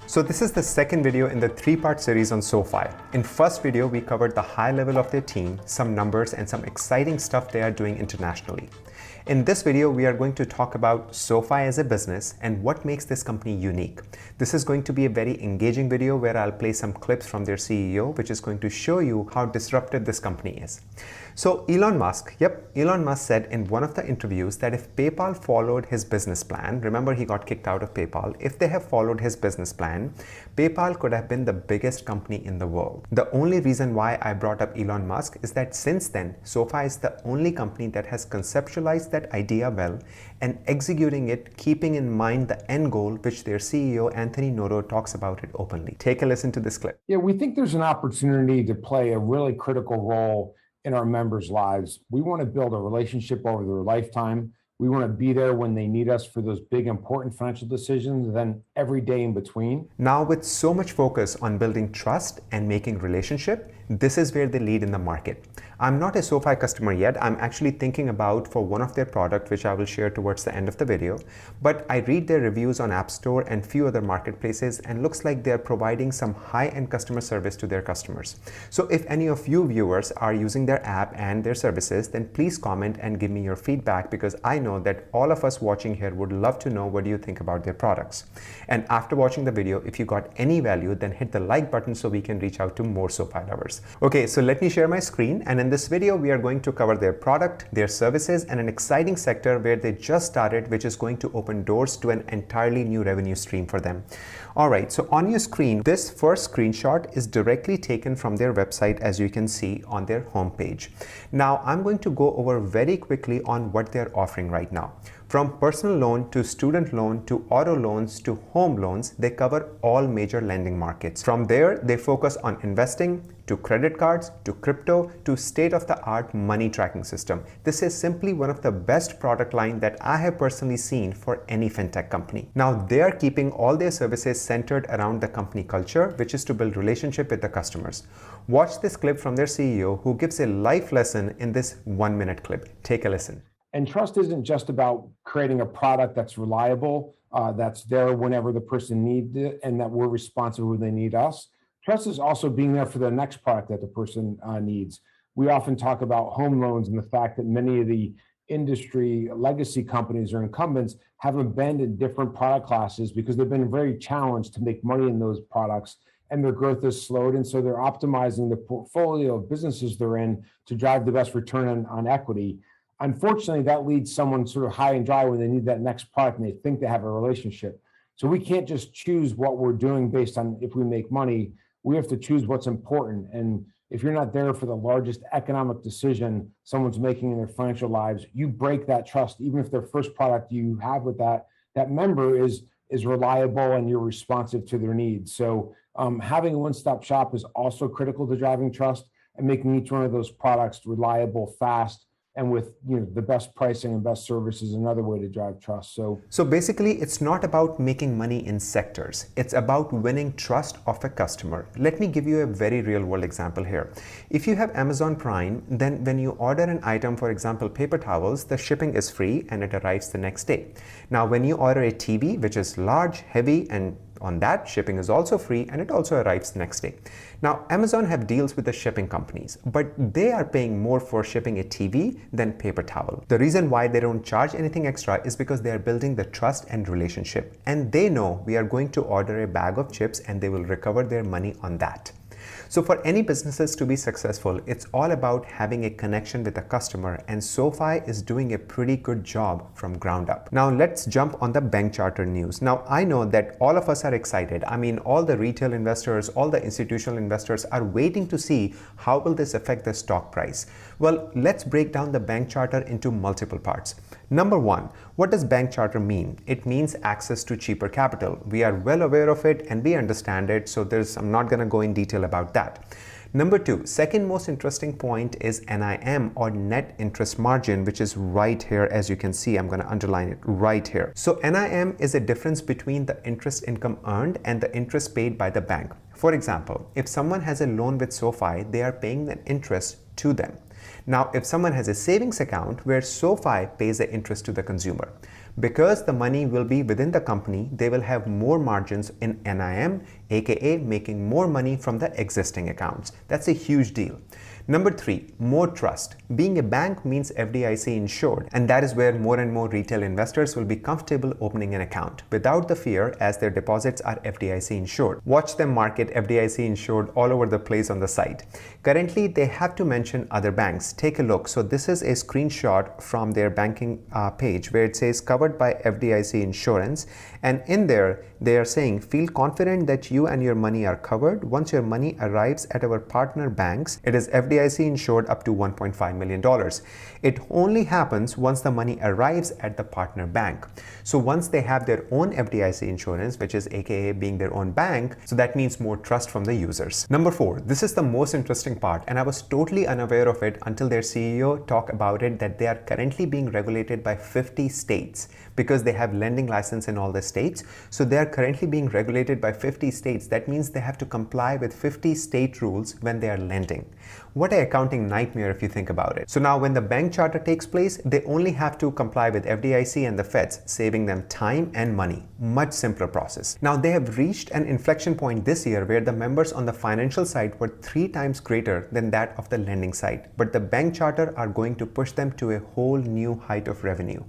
So this is the second video in the three-part series on Sofi. In first video, we covered the high level of their team, some numbers, and some exciting stuff they are doing internationally. In this video, we are going to talk about Sofi as a business and what makes this company unique. This is going to be a very engaging video where I'll play some clips from their CEO, which is going to show you how disruptive this company is. So Elon Musk said in one of the interviews that if PayPal followed his business plan, remember he got kicked out of PayPal, if they have followed his business plan, PayPal could have been the biggest company in the world. The only reason why I brought up Elon Musk is that since then, Sofi is the only company that has conceptualized that idea well and executing it, keeping in mind the end goal, which their CEO, Anthony Noto, talks about it openly. Take a listen to this clip. Yeah, we think there's an opportunity to play a really critical role in our members' lives. We want to build a relationship over their lifetime. We want to be there when they need us for those big, important financial decisions, and then every day in between. Now, with so much focus on building trust and making relationship, this is where they lead in the market. I'm not a Sofi customer yet. I'm actually thinking about for one of their products, which I will share towards the end of the video. But I read their reviews on App Store and few other marketplaces, and looks like they're providing some high-end customer service to their customers. So if any of you viewers are using their app and their services, then please comment and give me your feedback, because I know that all of us watching here would love to know what do you think about their products. And after watching the video, if you got any value, then hit the like button so we can reach out to more Sofi lovers. Okay, so let me share my screen, and in this video we are going to cover their product, their services, and an exciting sector where they just started, which is going to open doors to an entirely new revenue stream for them. Alright, so on your screen, this first screenshot is directly taken from their website, as you can see on their homepage. Now I'm going to go over very quickly on what they're offering right now. From personal loan to student loan to auto loans to home loans, they cover all major lending markets. From there, they focus on investing, to credit cards, to crypto, to state-of-the-art money tracking system. This is simply one of the best product line that I have personally seen for any fintech company. Now, they are keeping all their services centered around the company culture, which is to build relationship with the customers. Watch this clip from their CEO, who gives a life lesson in this 1-minute clip. Take a listen. And trust isn't just about creating a product that's reliable, that's there whenever the person needs it, and that we're responsive when they need us. Trust is also being there for the next product that the person needs. We often talk about home loans and the fact that many of the industry legacy companies or incumbents have abandoned different product classes because they've been very challenged to make money in those products, and their growth has slowed. And so they're optimizing the portfolio of businesses they're in to drive the best return on equity. Unfortunately, that leads someone sort of high and dry when they need that next product and they think they have a relationship. So we can't just choose what we're doing based on if we make money. We have to choose what's important. And if you're not there for the largest economic decision someone's making in their financial lives, you break that trust, even if their first product you have with that member is reliable and you're responsive to their needs. So having a one-stop shop is also critical to driving trust, and making each one of those products reliable, fast, and with the best pricing and best service is another way to drive trust. So basically, it's not about making money in sectors. It's about winning trust of a customer. Let me give you a very real world example here. If you have Amazon Prime, then when you order an item, for example, paper towels, the shipping is free and it arrives the next day. Now, when you order a TV, which is large, heavy, and on that, shipping is also free and it also arrives the next day. Now, Amazon have deals with the shipping companies, but they are paying more for shipping a TV than paper towel. The reason why they don't charge anything extra is because they are building the trust and relationship. And they know we are going to order a bag of chips and they will recover their money on that. So for any businesses to be successful, it's all about having a connection with the customer, and Sofi is doing a pretty good job from ground up. Now let's jump on the bank charter news. Now I know that all of us are excited. I mean, all the retail investors, all the institutional investors are waiting to see how will this affect the stock price. Well, let's break down the bank charter into multiple parts. Number one, what does bank charter mean? It means access to cheaper capital. We are well aware of it and we understand it, so I'm not going to go in detail about that. Number two, second most interesting point is NIM, or net interest margin, which is right here. As you can see, I'm going to underline it right here. So NIM is a difference between the interest income earned and the interest paid by the bank. For example, if someone has a loan with Sofi, they are paying the interest to them. Now, if someone has a savings account where Sofi pays the interest to the consumer, Because the money will be within the company, they will have more margins in NIM, aka making more money from the existing accounts. That's a huge deal. Number 3, more trust. Being a bank means FDIC insured, and that is where more and more retail investors will be comfortable opening an account without the fear, as their deposits are FDIC insured. Watch them market FDIC insured all over the place on the site. Currently, they have to mention other banks. Take a look. So this is a screenshot from their banking page where it says covered by FDIC insurance, and in there they are saying feel confident that you and your money are covered. Once your money arrives at our partner banks, it is FDIC insured up to $1.5 million. It only happens once the money arrives at the partner bank. So once they have their own FDIC insurance, which is aka being their own bank, so that means more trust from the users. Number 4, this is the most interesting part, and I was totally unaware of it until their CEO talked about it, that they are currently being regulated by 50 states because they have lending license in all the states. So they are currently being regulated by 50 states. That means they have to comply with 50 state rules when they are lending. What an accounting nightmare if you think about it. So now when the bank charter takes place, they only have to comply with FDIC and the feds, saving them time and money. Much simpler process. Now they have reached an inflection point this year where the members on the financial side were 3 times greater than that of the lending side. But the bank charter are going to push them to a whole new height of revenue.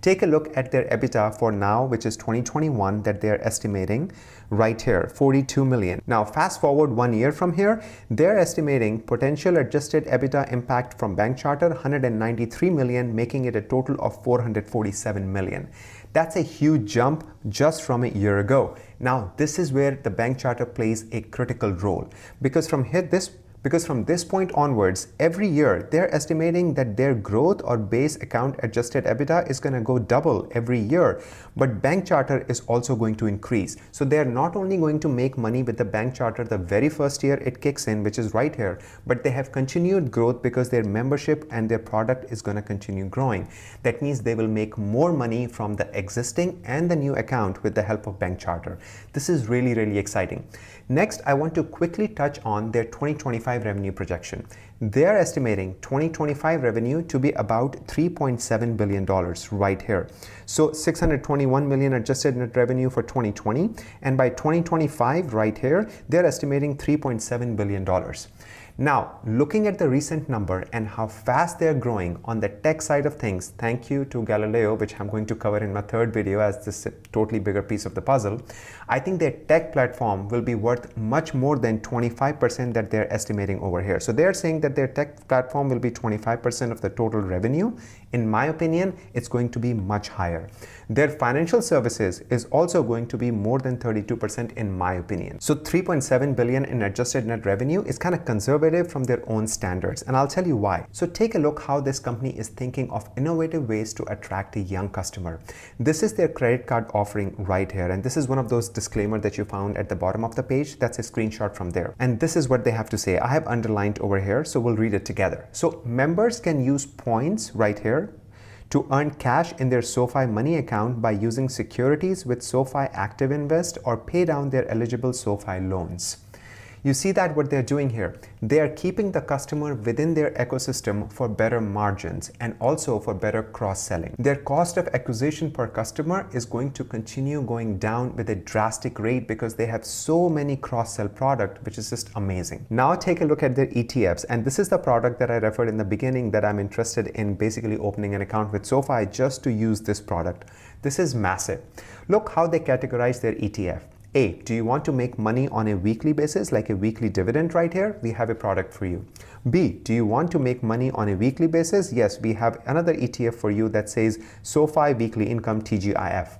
Take a look at their EBITDA for now, which is 2021, that they are estimating right here, 42 million. Now fast forward 1 year from here, they're estimating potential adjusted EBITDA impact from bank charter 193 million, making it a total of 447 million. That's a huge jump just from a year ago. Now this is where the bank charter plays a critical role, because from this point onwards, every year they're estimating that their growth or base account adjusted EBITDA is going to go double every year, but bank charter is also going to increase. So they're not only going to make money with the bank charter the very first year it kicks in, which is right here, but they have continued growth because their membership and their product is going to continue growing. That means they will make more money from the existing and the new account with the help of bank charter. This is really, really exciting. Next, I want to quickly touch on their 2025 revenue projection. They are estimating 2025 revenue to be about $3.7 billion right here. So 621 million adjusted net revenue for 2020, and by 2025 right here, they're estimating $3.7 billion. Now, looking at the recent number and how fast they're growing on the tech side of things, thank you to Galileo, which I'm going to cover in my third video as this totally bigger piece of the puzzle, I think their tech platform will be worth much more than 25% that they're estimating over here. So they're saying that their tech platform will be 25% of the total revenue. In my opinion, it's going to be much higher. Their financial services is also going to be more than 32% in my opinion. So 3.7 billion in adjusted net revenue is kind of conservative from their own standards, and I'll tell you why. So take a look how this company is thinking of innovative ways to attract a young customer. This is their credit card offering right here, and this is one of those disclaimers that you found at the bottom of the page. That's a screenshot from there, and this is what they have to say. I have underlined over here, so we'll read it together. So members can use points right here to earn cash in their SoFi money account by using securities with SoFi Active Invest or pay down their eligible SoFi loans. You see that what they're doing here? They are keeping the customer within their ecosystem for better margins and also for better cross-selling. Their cost of acquisition per customer is going to continue going down with a drastic rate because they have so many cross-sell products, which is just amazing. Now take a look at their ETFs, and this is the product that I referred in the beginning that I'm interested in basically opening an account with SoFi just to use this product. This is massive. Look how they categorize their ETF. A, do you want to make money on a weekly basis, like a weekly dividend right here? We have a product for you. B, do you want to make money on a weekly basis? Yes, we have another ETF for you that says SoFi Weekly Income TGIF.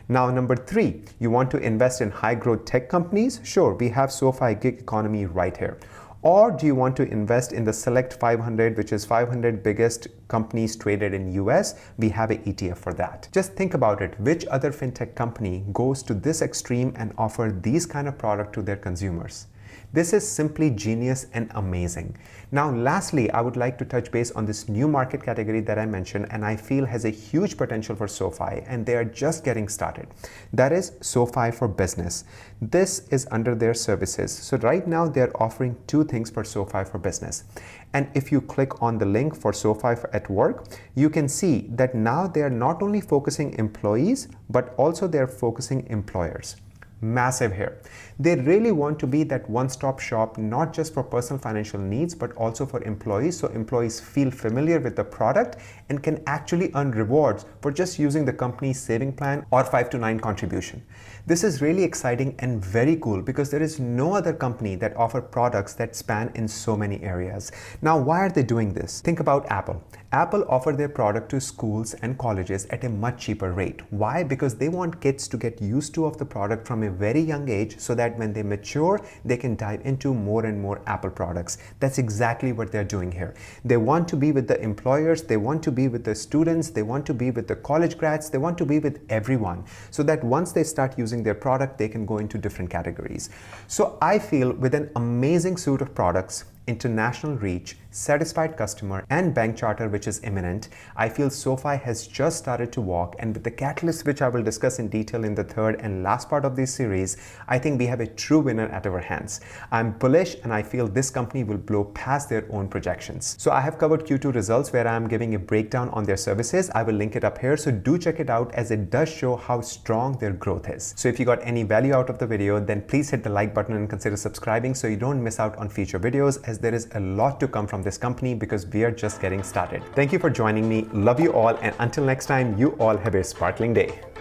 Now, number 3, you want to invest in high growth tech companies? Sure, we have SoFi Gig Economy right here. Or do you want to invest in the Select 500, which is 500 biggest companies traded in US? We have an ETF for that. Just think about it. Which other fintech company goes to this extreme and offer these kind of product to their consumers? This is simply genius and amazing. Now, lastly, I would like to touch base on this new market category that I mentioned and I feel has a huge potential for Sofi, and they are just getting started. That is Sofi for Business. This is under their services. So right now they're offering two things for Sofi for Business. And if you click on the link for Sofi at Work, you can see that now they are not only focusing employees, but also they're focusing employers. Massive here. They really want to be that one-stop shop, not just for personal financial needs, but also for employees, so employees feel familiar with the product and can actually earn rewards for just using the company's saving plan or 5 to 9 contribution. This is really exciting and very cool because there is no other company that offer products that span in so many areas. Now, why are they doing this? Think about Apple. Apple offer their product to schools and colleges at a much cheaper rate. Why? Because they want kids to get used to of the product from a very young age so that when they mature, they can dive into more and more Apple products. That's exactly what they're doing here. They want to be with the employers, they want to be with the students, they want to be with the college grads, they want to be with everyone so that once they start using their product, they can go into different categories. So I feel with an amazing suite of products, international reach, satisfied customer, and bank charter which is imminent, I feel Sofi has just started to walk, and with the catalyst which I will discuss in detail in the third and last part of this series, I think we have a true winner at our hands. I'm bullish and I feel this company will blow past their own projections. So I have covered Q2 results where I am giving a breakdown on their services. I will link it up here, so do check it out as it does show how strong their growth is. So if you got any value out of the video, then please hit the like button and consider subscribing so you don't miss out on future videos, as there is a lot to come from this company because we are just getting started. Thank you for joining me. Love you all, and until next time, you all have a sparkling day.